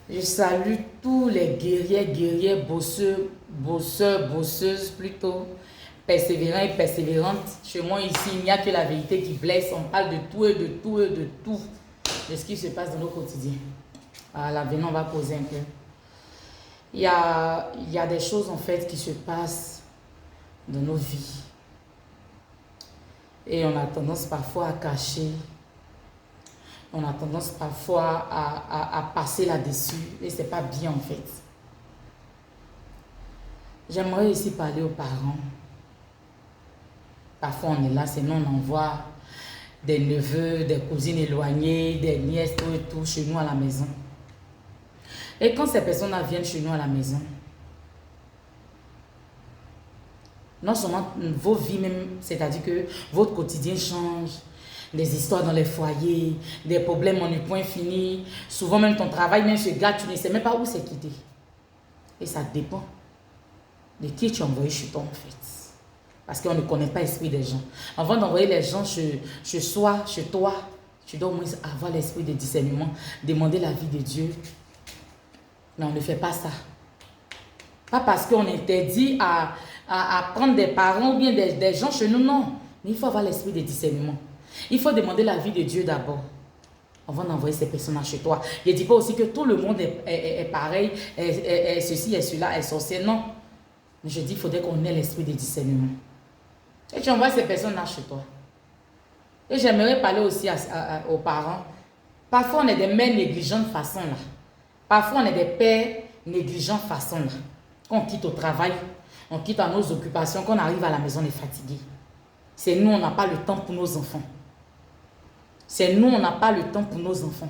Je salue tous les guerriers, guerrières, bosseurs, bosseurs, bosseuses plutôt, persévérants et persévérantes. Chez moi ici, il n'y a que la vérité qui blesse. On parle de tout et de tout et de tout. De ce qui se passe dans nos quotidiens. Là, venons, on va causer un peu. Il y a des choses en fait qui se passent dans nos vies. Et on a tendance parfois à cacher. On a tendance parfois à passer là-dessus. Et c'est pas bien en fait. J'aimerais ici parler aux parents. Parfois on est là, sinon on envoie des neveux, des cousines éloignées, des nièces, tout et tout chez nous à la maison. Et quand ces personnes-là viennent chez nous à la maison, non seulement vos vies même, c'est-à-dire que votre quotidien change, des histoires dans les foyers, des problèmes en un point fini, souvent même ton travail même se gâte, tu ne sais même pas où c'est quitté. Et ça dépend de qui tu as envoyé chez toi en fait. Parce qu'on ne connaît pas l'esprit des gens. Avant d'envoyer les gens chez toi, tu dois au moins avoir l'esprit de discernement, demander l'avis de Dieu. Mais on ne fait pas ça. Pas parce qu'on interdit à prendre des parents ou bien des gens chez nous, non. Mais il faut avoir l'esprit de discernement. Il faut demander l'avis de Dieu d'abord. Avant d'envoyer ces personnes chez toi. Je ne dis pas aussi que tout le monde est pareil, est ceci, est cela, est sorcier. Non. Mais je dis qu'il faudrait qu'on ait l'esprit de discernement. Et tu envoies ces personnes-là chez toi. Et j'aimerais parler aussi aux parents. Parfois, on est des mères négligentes façon là. Parfois, on est des pères négligents façon là. Quand on quitte au travail, on quitte à nos occupations, quand on arrive à la maison, on est fatigué. C'est nous, on n'a pas le temps pour nos enfants. C'est nous, on n'a pas le temps pour nos enfants.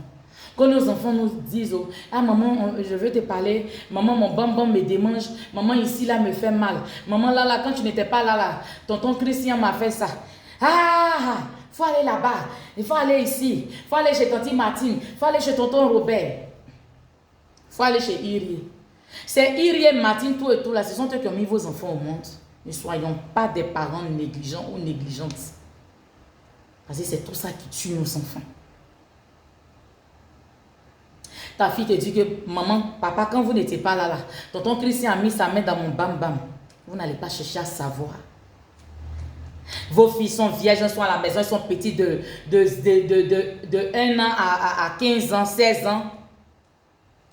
Quand nos enfants nous disent, oh, ah maman, je veux te parler, maman, mon bambam me démange, maman ici là me fait mal, maman là, quand tu n'étais pas là, tonton Christian m'a fait ça. Ah, il faut aller là-bas, il faut aller ici, il faut aller chez tante Martine, il faut aller chez tonton Robert, il faut aller chez Irie. C'est Irie, Martine, tout et tout là, ce sont eux qui ont mis vos enfants au monde. Ne soyons pas des parents négligents ou négligentes. Parce que c'est tout ça qui tue nos enfants. Ta fille te dit que maman, papa, quand vous n'étiez pas là, tonton Christian a mis sa main dans mon bam-bam. Vous n'allez pas chercher à savoir. Vos filles sont vierges, elles sont à la maison, elles sont petites de 1 an à 15 ans, 16 ans.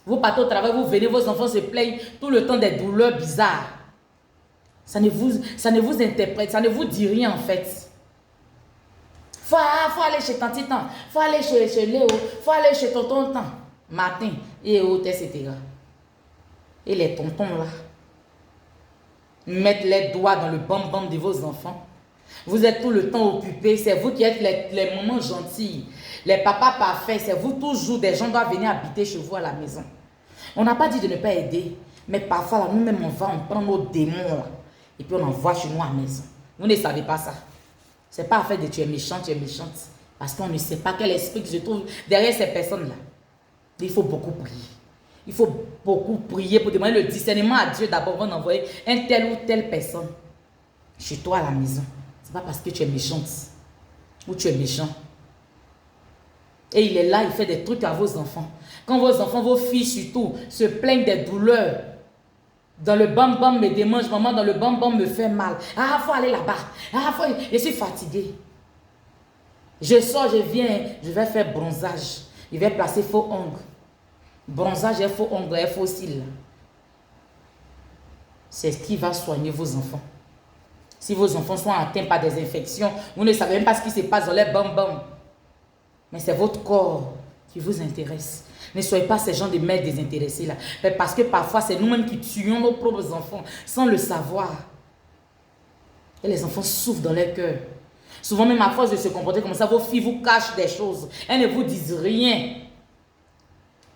Vous partez au travail, vous venez, vos enfants se plaignent tout le temps des douleurs bizarres. Ça ne vous interprète, ça ne vous dit rien en fait. Faut aller chez tante Tan, faut aller chez Léo, faut aller chez tonton Tan, Martin et autres, etc. Et les tontons là, mettre les doigts dans le bam-bam de vos enfants. Vous êtes tout le temps occupés, c'est vous qui êtes les mamans gentilles, les papas parfaits, c'est vous toujours, des gens doivent venir habiter chez vous à la maison. On n'a pas dit de ne pas aider, mais parfois là, nous-mêmes on prend nos démons là, et puis on envoie chez nous à la maison. Vous ne savez pas ça. C'est pas affaire de tu es méchant, tu es méchante. Parce qu'on ne sait pas quel esprit se trouve derrière ces personnes-là. Il faut beaucoup prier. Il faut beaucoup prier pour demander le discernement à Dieu d'abord avant d'envoyer un tel ou telle personne chez toi à la maison. C'est pas parce que tu es méchante ou tu es méchant. Et il est là, il fait des trucs à vos enfants. Quand vos enfants, vos filles surtout, se plaignent des douleurs, dans le bam-bam me démange, maman, dans le bam-bam me fait mal. Ah, il faut aller là-bas. Ah, je suis fatiguée. Je sors, je viens, je vais faire bronzage. Je vais placer faux ongles. Bronzage et faux ongles et faux cils. C'est ce qui va soigner vos enfants. Si vos enfants sont atteints par des infections, vous ne savez même pas ce qui se passe dans les bam-bam. Mais c'est votre corps qui vous intéresse. Ne soyez pas ces gens de mères désintéressés là. Parce que parfois, c'est nous-mêmes qui tuons nos propres enfants sans le savoir. Et les enfants souffrent dans leur cœur. Souvent, même à force de se comporter comme ça, vos filles vous cachent des choses. Elles ne vous disent rien.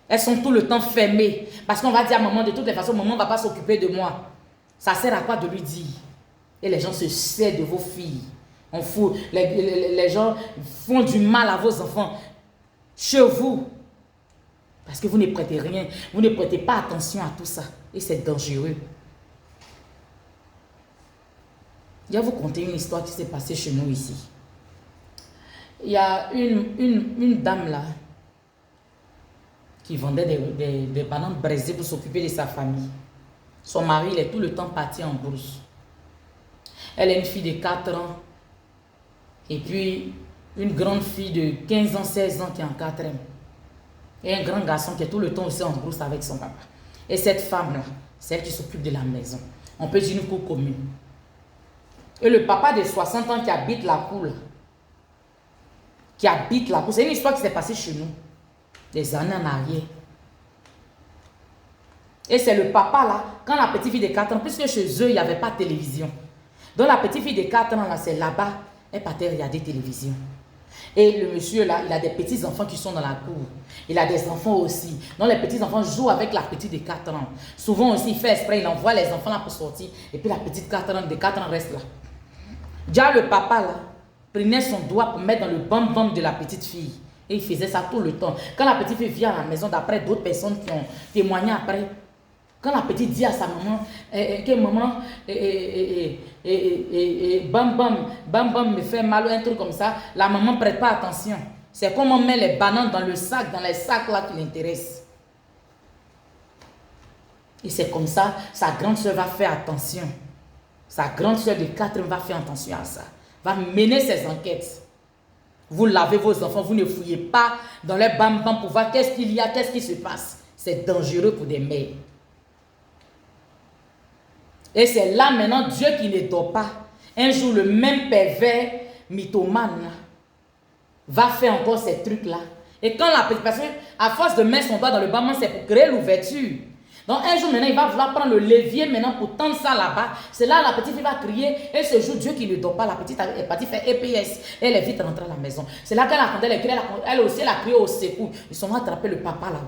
Elles sont tout le temps fermées. Parce qu'on va dire à maman, de toutes les façons, maman ne va pas s'occuper de moi. Ça sert à quoi de lui dire? Et les gens se servent de vos filles. On fout. Les gens font du mal à vos enfants. Chez vous. Parce que vous ne prêtez rien. Vous ne prêtez pas attention à tout ça. Et c'est dangereux. Je vais vous conter une histoire qui s'est passée chez nous ici. Il y a une dame là qui vendait des bananes braisées pour s'occuper de sa famille. Son mari, il est tout le temps parti en brousse. Elle est une fille de 4 ans. Et puis, une grande fille de 15 ans, 16 ans qui est en 4e. Et un grand garçon qui est tout le temps aussi en brousse avec son papa. Et cette femme-là, c'est elle qui s'occupe de la maison. On peut dire une cour commune. Et le papa de 60 ans qui habite la cour, c'est une histoire qui s'est passée chez nous, des années en arrière. Et c'est le papa là, quand la petite fille de 4 ans, puisque chez eux, il n'y avait pas de télévision. Donc la petite fille de 4 ans là, c'est là-bas, elle partait regarder télévision. Et le monsieur là, il a des petits enfants qui sont dans la cour. Il a des enfants aussi. Donc les petits enfants jouent avec la petite de 4 ans. Souvent aussi, il fait exprès, il envoie les enfants là pour sortir. Et puis la petite de 4 ans reste là. Déjà le papa là, prenait son doigt pour mettre dans le bam-bam de la petite fille. Et il faisait ça tout le temps. Quand la petite fille vient à la maison, d'après d'autres personnes qui ont témoigné après, quand la petite dit à sa maman, que maman, bam bam me fait mal ou un truc comme ça, la maman ne prête pas attention. C'est comme on met les bananes dans le sac, dans les sacs là qui l'intéressent. Et c'est comme ça, sa grande soeur va faire attention. Sa grande soeur de 4 ans va faire attention à ça. Va mener ses enquêtes. Vous lavez vos enfants, vous ne fouillez pas dans les bam bam pour voir qu'est-ce qu'il y a, qu'est-ce qui se passe. C'est dangereux pour des mères. Et c'est là maintenant Dieu qui ne dort pas. Un jour, le même pervers mythomane va faire encore ces trucs-là. Et quand la petite personne, à force de mettre son doigt dans le bas, c'est pour créer l'ouverture. Donc un jour maintenant, il va vouloir prendre le levier maintenant pour tendre ça là-bas. C'est là la petite fille va crier. Et ce jour, Dieu qui ne dort pas, la petite est partie faire EPS. Elle est vite rentrée à la maison. C'est là qu'elle a entendu les cris. Elle aussi, elle a crié au secours. Ils sont attrapés le papa là.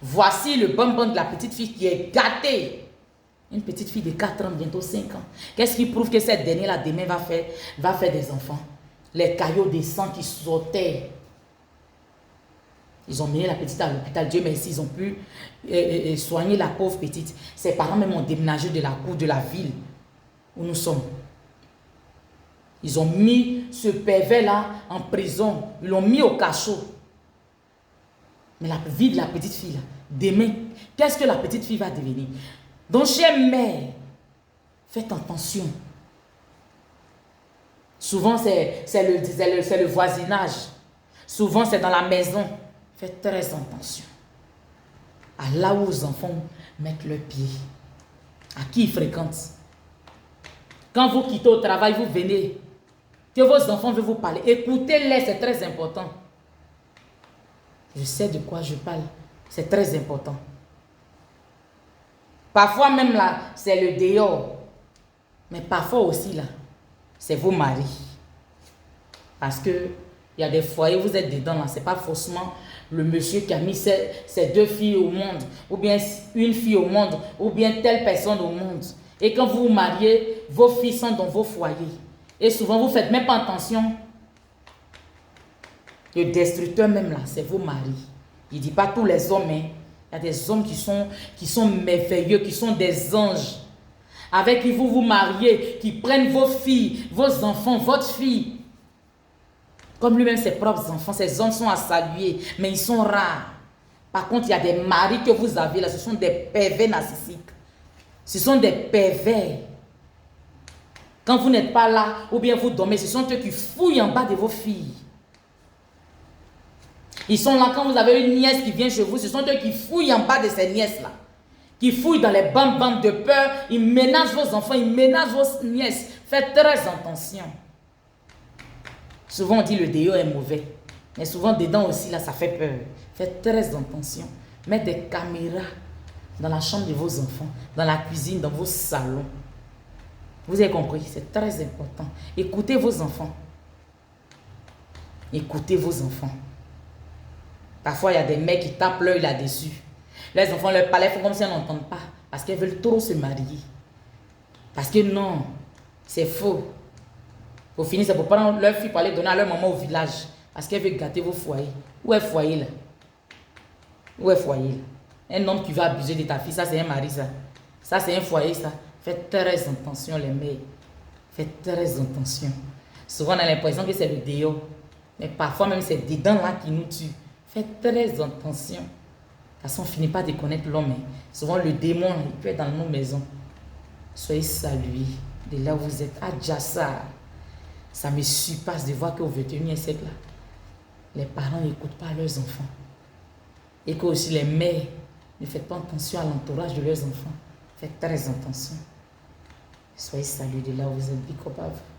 Voici le bonbon de la petite fille qui est gâtée. Une petite fille de 4 ans, bientôt 5 ans. Qu'est-ce qui prouve que cette dernière-là, demain, va faire des enfants? Les caillots de sang qui sautaient. Ils ont mené la petite à l'hôpital. Dieu merci, ils ont pu soigner la pauvre petite. Ses parents même ont déménagé de la cour de la ville où nous sommes. Ils ont mis ce pervers-là en prison. Ils l'ont mis au cachot. Mais la vie de la petite fille, là, demain, qu'est-ce que la petite fille va devenir? Donc, chère mère, faites attention. Souvent, c'est le voisinage. Souvent, c'est dans la maison. Faites très attention à là où vos enfants mettent leurs pieds. À qui ils fréquentent. Quand vous quittez au travail, vous venez. Que vos enfants veulent vous parler. Écoutez-les, c'est très important. Je sais de quoi je parle. C'est très important. Parfois même là, c'est le dehors. Mais parfois aussi là, c'est vos maris. Parce que il y a des foyers, vous êtes dedans là, c'est pas forcément le monsieur qui a mis ses 2 filles au monde, ou bien une fille au monde, ou bien telle personne au monde. Et quand vous vous mariez, vos filles sont dans vos foyers. Et souvent, vous ne faites même pas attention. Le destructeur même là, c'est vos maris. Il ne dit pas tous les hommes, hein. Il y a des hommes qui sont merveilleux, qui sont des anges. Avec qui vous vous mariez, qui prennent vos filles, vos enfants, votre fille. Comme lui-même ses propres enfants, ces hommes sont à saluer, mais ils sont rares. Par contre, il y a des maris que vous avez là, ce sont des pervers narcissiques. Ce sont des pervers. Quand vous n'êtes pas là, ou bien vous dormez, ce sont eux qui fouillent en bas de vos filles. Ils sont là quand vous avez une nièce qui vient chez vous, ce sont eux qui fouillent en bas de ces nièces-là. Qui fouillent dans les bam-bam de peur, ils menacent vos enfants, ils menacent vos nièces. Faites très attention. Souvent on dit le dehors est mauvais. Mais souvent dedans aussi, là, ça fait peur. Faites très attention. Mettez des caméras dans la chambre de vos enfants, dans la cuisine, dans vos salons. Vous avez compris? C'est très important. Écoutez vos enfants. Écoutez vos enfants. Parfois, il y a des mecs qui tapent l'œil là-dessus. Les enfants leur parlent, font comme si elles n'entendent pas. Parce qu'elles veulent trop se marier. Parce que non, c'est faux. Au final, c'est pour prendre leur fille pour aller donner à leur maman au village. Parce qu'elle veut gâter vos foyers. Où est le foyer là? Où est le foyer là? Un homme qui va abuser de ta fille, ça c'est un mari ça. Ça c'est un foyer ça. Faites très attention les mères. Faites très attention. Souvent on a l'impression que c'est le dehors. Mais parfois même c'est dedans là qui nous tue. Faites très attention. Parce qu'on ne finit pas de connaître l'homme. Hein. Souvent, le démon, il peut être dans nos maisons. Soyez salués de là où vous êtes. Adjassa. Ça me surpasse de voir qu'au 21e siècle, les parents n'écoutent pas leurs enfants. Et que aussi les mères ne faites pas attention à l'entourage de leurs enfants. Faites très attention. Soyez salués de là où vous êtes. Big up à vous.